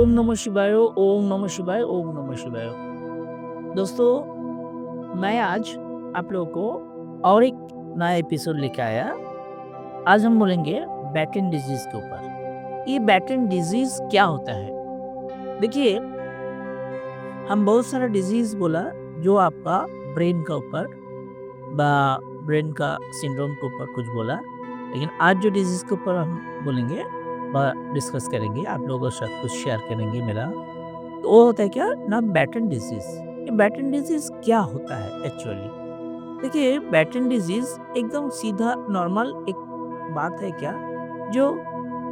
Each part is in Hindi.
ओम नमः शिवाय, ओम नमः शिवाय, ओम नमः शिवाय। दोस्तों, मैं आज आप लोगों को और एक नया एपिसोड लेके आया। आज हम बोलेंगे बैटन डिजीज़ के ऊपर। ये बैटन डिजीज़ क्या होता है? देखिए, हम बहुत सारा डिजीज़ बोला जो आपका ब्रेन का ऊपर बा ब्रेन का सिंड्रोम के ऊपर कुछ बोला। लेकिन आज जो डिजीज़ के ऊपर हम बोलेंगे ब डिस्कस करेंगे, आप लोगों के साथ कुछ शेयर करेंगे मेरा। तो वो होता है क्या ना बैटन डिजीज। ये बैटन डिजीज क्या होता है एक्चुअली? देखिए, बैटन डिजीज एकदम सीधा नॉर्मल एक बात है क्या, जो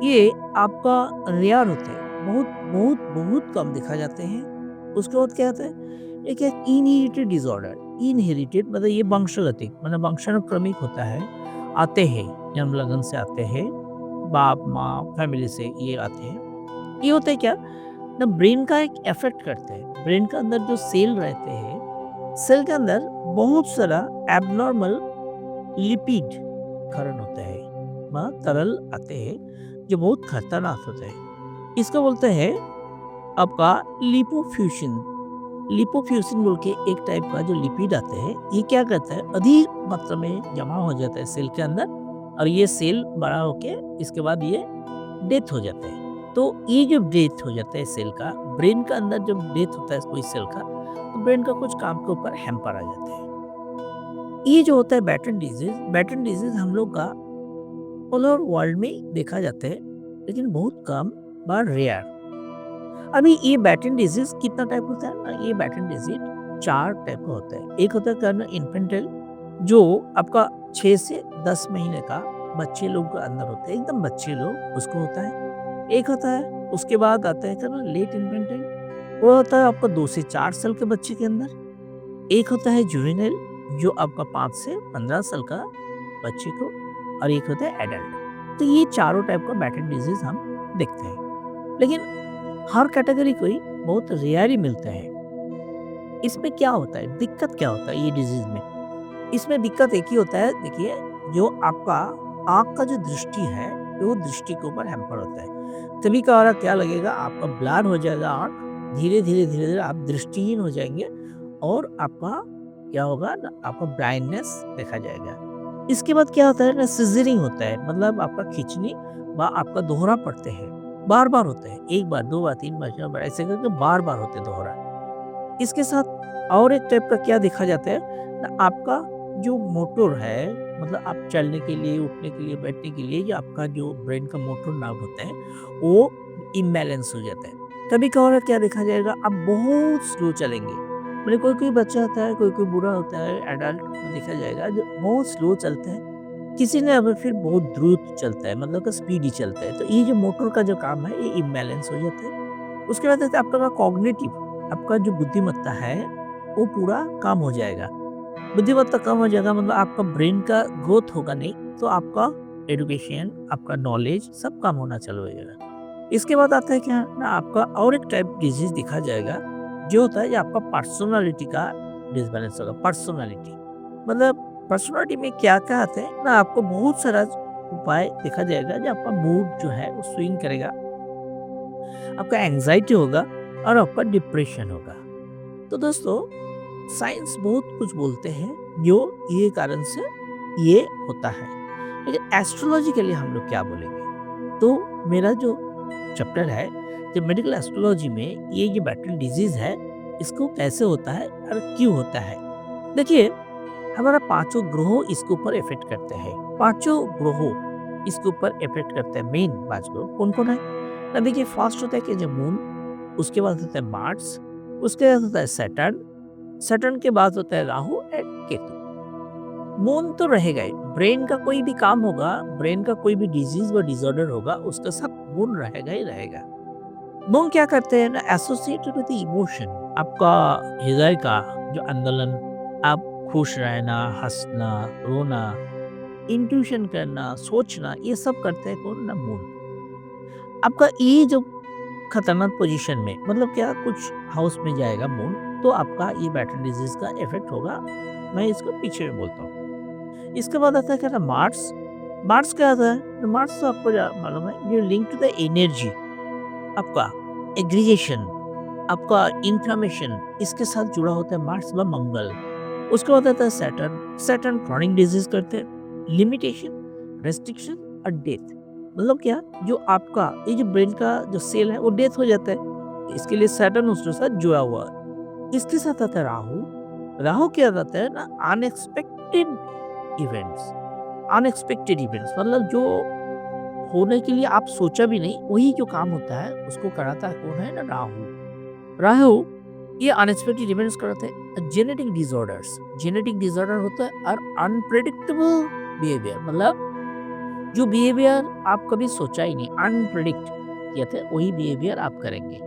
ये आपका रेयर होते हैं, बहुत बहुत बहुत कम देखा जाते हैं। उसके बाद क्या होता है, एक इनहेरिटेड डिसऑर्डर। इनहेरिटेड मतलब ये वंशगतिक मतलब वंशानुक्रमिक होता है। आते हैं, जन्म लगन से आते हैं, बाप माँ फैमिली से ये आते हैं। ये होता है क्या ना, ब्रेन का एक इफेक्ट करते हैं। ब्रेन के अंदर जो सेल रहते हैं, सेल के अंदर बहुत सारा एबनॉर्मल लिपिड खरण होता है, तरल आते हैं जो बहुत खतरनाक होते हैं। इसको बोलते हैं आपका लिपोफ्यूजन। लिपोफ्यूजन बोल के एक टाइप का जो लिपिड आते हैं, ये क्या करता है, अधिक मात्रा में जमा हो जाता है सेल के अंदर, और ये सेल बड़ा होके इसके बाद ये डेथ हो जाता है। तो ये जो डेथ हो जाता है सेल का, ब्रेन का अंदर जब डेथ होता है कोई सेल का, तो ब्रेन का कुछ काम के ऊपर हैम्पर आ जाता है। ये जो होता है बैटन डिजीज हम लोग का ऑल ओवर वर्ल्ड में देखा जाता है, लेकिन बहुत कम बार रेयर। अभी ये बैटन डिजीज कितना टाइप होता है ना, ये बैटन डिजीज 4 टाइप का होता है। एक होता है कर्न इन्फेंटल, जो आपका 6 से 10 महीने का बच्चे लोग के अंदर होता है, एकदम बच्चे लोग, उसको होता है। एक होता है, उसके बाद आता है क्या लेट इन्फेंटाइल, वो होता है आपका 2 से 4 साल के बच्चे के अंदर। एक होता है जुवेनाइल, जो आपका 5 से 15 साल का बच्चे को, और एक होता है एडल्ट। तो ये चारों टाइप का बैटन डिजीज हम देखते हैं, लेकिन हर कैटेगरी को ही बहुत रेयर ही मिलता है। इसमें क्या होता है, दिक्कत क्या होता है ये डिजीज में? इसमें दिक्कत एक ही होता है, देखिए, जो आपका आँख का जो दृष्टि है, वो दृष्टि के ऊपर हैम्पर होता है। तभी का और क्या लगेगा, आपका ब्लर हो जाएगा आँख, धीरे-धीरे आप दृष्टिहीन हो जाएँगे, और आपका क्या होगा ना, आपका ब्लाइंडनेस देखा जाएगा। इसके बाद क्या होता है ना, सिज़रिंग होता है, मतलब आपका खींचनी व आपका दोहरा पड़ते हैं, बार-बार होते हैं, 1 बार, 2 बार, 3 बार, 4 बार, ऐसे करके बार-बार होते हैं दोहरा। इसके साथ और एक टाइप का क्या देखा जाता है ना, आपका जो मोटर है, मतलब आप चलने के लिए, उठने के लिए, बैठने के लिए, ये आपका जो ब्रेन का मोटर नर्व होता है, वो इम्बैलेंस हो जाता है। कभी-कभार क्या देखा जाएगा, आप बहुत स्लो चलेंगे। मतलब कोई-कोई बच्चा होता है, कोई-कोई बूढ़ा होता है, एडल्ट में देखा जाएगा जो बहुत स्लो चलता है। किसी ने अगर फिर बहुत द्रुत चलता है, मतलब का स्पीडी चलता है। तो ये जो मोटर का जो काम है, ये इम्बैलेंस हो जाता है। उसके बाद आता है आपका कॉग्निटिव, आपका जो बुद्धिमत्ता है, वो पूरा कम हो जाएगा। बुद्धिमत्ता कम हो जाएगा मतलब आपका ब्रेन का ग्रोथ होगा नहीं, तो आपका एजुकेशन, आपका नॉलेज सब कम होना चालू हो जाएगा। इसके बाद आता है क्या ना, आपका और एक टाइप डिजीज दिखा जाएगा, जो होता है ये आपका पर्सनालिटी का डिसबैलेंस होगा। पर्सनालिटी मतलब पर्सनालिटी में क्या-क्या आता है ना, आपको बहुत सारा उपाय देखा जाएगा, जो आपका मूड जो है वो स्विंग करेगा, आपका एंग्जायटी होगा, और आपका डिप्रेशन होगा। तो दोस्तों, साइंस बहुत कुछ बोलते हैं जो ये कारण से ये होता है, लेकिन एस्ट्रोलॉजिकली हम लोग क्या बोलेंगे? तो मेरा जो चैप्टर है, जो मेडिकल एस्ट्रोलॉजी में ये जो बैटल डिजीज है, इसको कैसे होता है और क्यों होता है? देखिए, हमारा पांचों ग्रहों इसके ऊपर इफेक्ट करते हैं। पांचों ग्रहों इसके ऊपर इफेक्ट करते हैं। मेन 5 ग्रह कौन-कौन है? ना देखिए, फर्स्ट होता है कि जो मून, उसके बाद होता है मार्स, उसके बाद होता है सैटर्न, सैटर्न के बाद होता है राहु एंड केतु। मून तो रहेगा ही, ब्रेन का कोई भी काम होगा, ब्रेन का कोई भी डिजीज व डिसऑर्डर होगा, उसके साथ मून रहेगा ही रहेगा। मून क्या करते हैं ना, एसोसिएटेड विद इमोशन, आपका हृदय का जो आंदोलन, आप खुश रहना, हंसना, रोना, इंट्यूशन करना, सोचना, ये सब करते हैं कौन ना, मून। आपका ये जो खतरनाक पोजीशन में, मतलब क्या, कुछ हाउस में जाएगा मून, तो आपका ये बैटल डिजीज का इफेक्ट होगा। मैं इसको पीछे में बोलता हूँ। इसके बाद आता है क्या ना, मार्स। मार्स क्या आता है, तो मार्स तो आपको मालूम है, ये लिंक टू द एनर्जी आपका। एग्रीगेशन, आपका इन्फ्लेमेशन, इसके साथ जुड़ा होता है मार्स व मंगल। उसके बाद आता है सैटर्न। सैटर्न क्रॉनिक डिजीज करते हैं, लिमिटेशन, रेस्ट्रिक्शन और डेथ। मतलब क्या, जो आपका ये जो ब्रेन का जो सेल है वो डेथ हो जाता है, इसके लिए सैटर्न उसके साथ जुड़ा हुआ है। इसके साथ आता है राहु। राहु क्या करता है ना, अनएक्सपेक्टेड इवेंट्स। अनएक्सपेक्टेड इवेंट्स मतलब जो होने के लिए आप सोचा भी नहीं, वही जो काम होता है उसको कराता है कौन है ना, राहु। राहु ये अनएक्सपेक्टेड इवेंट्स कराते हैं। जेनेटिक डिसऑर्डर्स, जेनेटिक डिसऑर्डर होता है और अनप्रेडिक्टेबल बिहेवियर, मतलब जो बिहेवियर आप कभी सोचा ही नहीं, अनप्रेडिक्ट किया था, वही बिहेवियर आप करेंगे।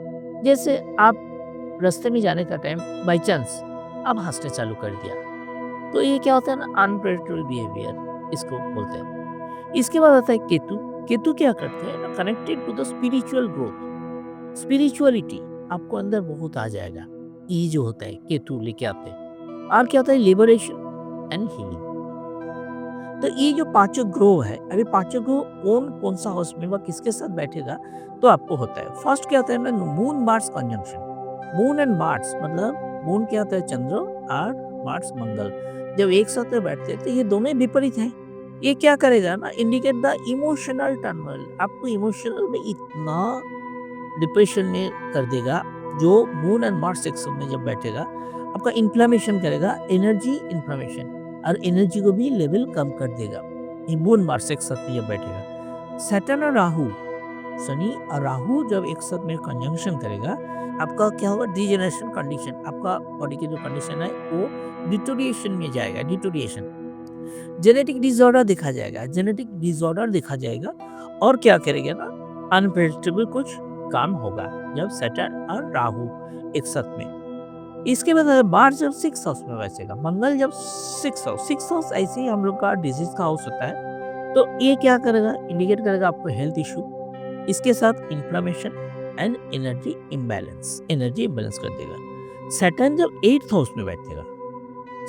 जैसे आप रास्ते में जाने का टाइम बाई चांस आप हंसने चालू कर दिया, तो ये क्या होता है ना, अनप्रेडिक्टेबल बिहेवियर इसको बोलते हैं। इसके बाद आता है केतु। केतु क्या करते हैं ना, connected to the spiritual growth. Spirituality आपको अंदर बहुत आ जाएगा, ये जो होता है केतु लेके आते हैं। और क्या होता है, लिबरेशन एंड हीलिंग। तो ये जो पांचों ग्रोह है, अभी पांचों ग्रोह कौन सा हाउस में व किसके साथ बैठेगा तो आपको होता है। फर्स्ट क्या होता है ना, moon Mars conjunction. Moon and Mars मतलब मून क्या होता है, चंद्र, और मार्स मंगल। जब एक साथ में बैठते हैं तो ये दोनों विपरीत हैं। ये क्या करेगा ना, इंडिकेट द इमोशनल टर्मोइल। आपको इमोशनल में इतना डिप्रेशन में कर देगा। जो मून एंड मार्स एक साथ में जब बैठेगा, आपका इन्फ्लेमेशन करेगा, एनर्जी इन्फ्लेमेशन, और एनर्जी को भी लेवल कम कर देगा। ये मून मार्स एक साथ में जब बैठेगा। सैटर्न और राहु, शनि और राहु जब एक साथ में कंजंक्शन करेगा, आपका क्या होगा, डिजेनरेशन कंडीशन, आपका बॉडी की जो कंडीशन है वो डिटोरिएशन में जाएगा। डिटोरिएशन, जेनेटिक डिसऑर्डर देखा जाएगा, जेनेटिक डिसऑर्डर देखा जाएगा। और क्या करेगा ना, अनप्रेडिक्टेबल कुछ काम होगा जब सैटर्न और राहु एक साथ में। इसके बाद मार्स जब 6 हाउस में बैठेगा, मंगल जब 6 हाउस ऐसे ही हम लोग का डिजीज का हाउस होता है, तो ये क्या करेगा, इंडिकेट करेगा आपको हेल्थ इशू, इसके साथ inflammation and energy imbalance, energy imbalance कर देगा। सैटर्न जब 8th हाउस में बैठेगा,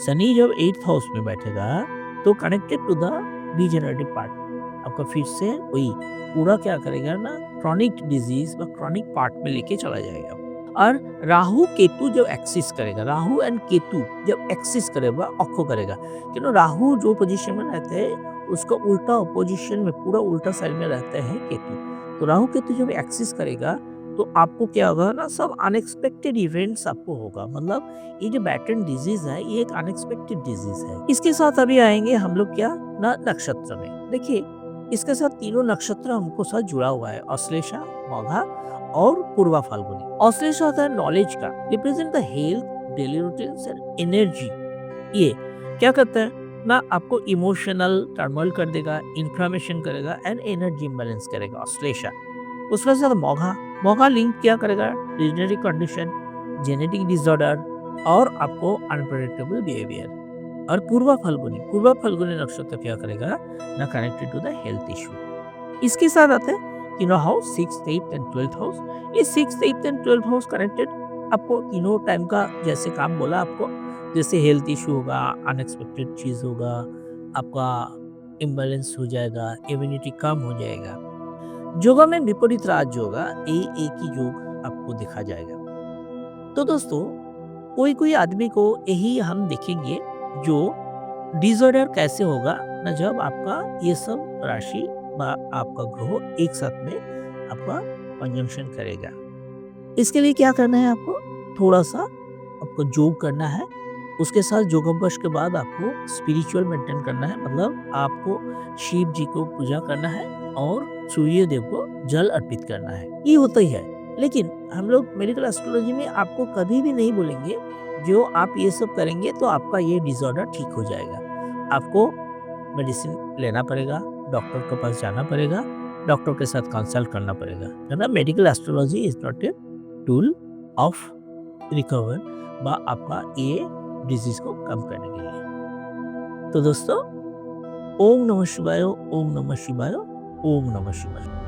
शनि जब 8th हाउस में बैठेगा, तो connected to the degenerative part, आपका फिर से वही पूरा क्या करेगा ना, क्रॉनिक डिजीज व क्रॉनिक पार्ट में लेके चला जाएगा। और राहु केतु जब एक्सिस करेगा, राहु एंड केतु जब एक्सिस करेगा, ऑक्को करेगा, क्योंकि राहु जो पोजीशन में रहते हैं उसका उल्टा अपोजिशन में, पूरा उल्टा साइड में रहते हैं केतु। तो राहु केतु जब एक्सिस करेगा तो आपको क्या होगा ना, सब अनएक्सपेक्टेड इवेंट्स आपको होगा। मतलब ये जो बैटर्न डिजीज है ये एक अनएक्सपेक्टेड डिजीज है। इसके साथ अभी आएंगे हम लोग क्या ना, नक्षत्र में। देखिए इसके साथ तीनों नक्षत्र हमको साथ जुड़ा हुआ है, अश्लेषा, मघा और पूर्वा फाल्गुनी। ऑस्ट्रेलिया होता है नॉलेज का, represent the health, daily routines and energy. ये क्या करता है ना, आपको इमोशनल टर्मोइल कर देगा, इन्फ्लेमेशन करेगा एंड एनर्जी इम्बैलेंस करेगा ऑस्ट्रेलिया। उसके साथ मघा, मघा लिंक क्या करेगा, रीजनरी कंडीशन, जेनेटिक डिसऑर्डर और आपको अनप्रेडिक्टेबल बिहेवियर। और पूर्वा फाल्गुनी नक्षत्र क्या करेगा ना, connected to the health issue. इसके साथ आते हैं तीनों house, 6th, 8th and 12th house. ये 6th, 8th and 12th house connected आपको तीनों टाइम का जैसे काम बोला आपको, जैसे हेल्थ इशू होगा, अनएक्सपेक्टेड चीज होगा, आपका इम्बैलेंस हो जाएगा, इम्यूनिटी कम हो जाएगा। योगा में विपरीत राज होगा, एक ही योग आपको दिखा जाएगा। तो दोस्तों कोई कोई आदमी को यही हम देखेंगे जो डिसऑर्डर कैसे होगा ना, जब आपका ये सब राशि आपका ग्रह एक साथ में आपका कंजंक्शन करेगा। इसके लिए क्या करना है, आपको थोड़ा सा आपको योग करना है। उसके साथ योगाभ्यास के बाद आपको स्पिरिचुअल मेंटेन करना है, मतलब आपको शिव जी को पूजा करना है और सूर्य देव को जल अर्पित करना है। ये होता ही है। लेकिन हम लोग मेडिकल एस्ट्रोलॉजी में आपको कभी भी नहीं बोलेंगे जो आप ये सब करेंगे तो आपका ये डिसऑर्डर ठीक हो जाएगा। आपको मेडिसिन लेना पड़ेगा, डॉक्टर के पास जाना पड़ेगा, डॉक्टर के साथ कंसल्ट करना पड़ेगा, है ना। Medical astrology is not a tool of recover बा आपका ये डिजीज को कम करने के लिए। तो दोस्तों, ओम नमः शिवाय, ओम नमः शिवाय, ओम नमः शिवाय।